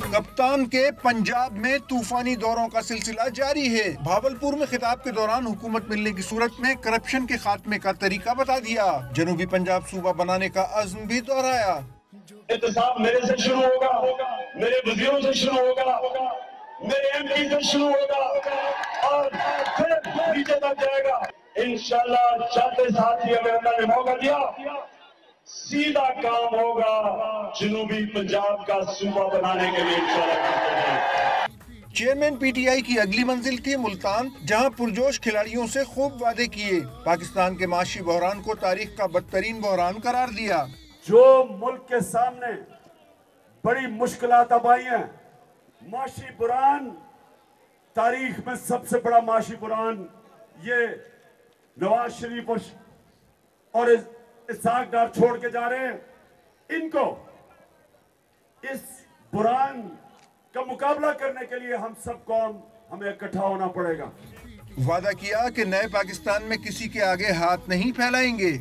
कप्तान के पंजाब में तूफानी दौरों का सिलसिला जारी है। भावलपुर में खिताब के दौरान हुकूमत मिलने की सूरत में करप्शन के खात्मे का तरीका बता दिया। जनूबी पंजाब सूबा बनाने का अज़्म भी दोहराया। एहतसाब मेरे से शुरू होगा, मेरे वज़ीरों से शुरू होगा, मेरे एमपी से शुरू होगा और फिर नीचे तक जाएगा। इंशाल्लाह चाहते साथ ही हमें अल्लाह ने मौका दिया, सीधा काम होगा जनूबी पंजाब का सूबा बनाने के लिए इंशाल्लाह। चेयरमैन पीटीआई की अगली मंजिल थी मुल्तान, जहां पुरजोश खिलाड़ियों से खूब वादे किए। पाकिस्तान के माशी बहरान को तारीख का बदतरीन बहरान करार दिया। जो मुल्क के सामने बड़ी मुश्किलात अब आई हैं, माशी बुरान, तारीख में सबसे बड़ा माशी बुरान ये नवाज शरीफ और इसाक डार छोड़ के जा रहे हैं। इनको इस बुरान का मुकाबला करने के लिए हम सब कौम हमें इकट्ठा होना पड़ेगा। वादा किया कि नए पाकिस्तान में किसी के आगे हाथ नहीं फैलाएंगे।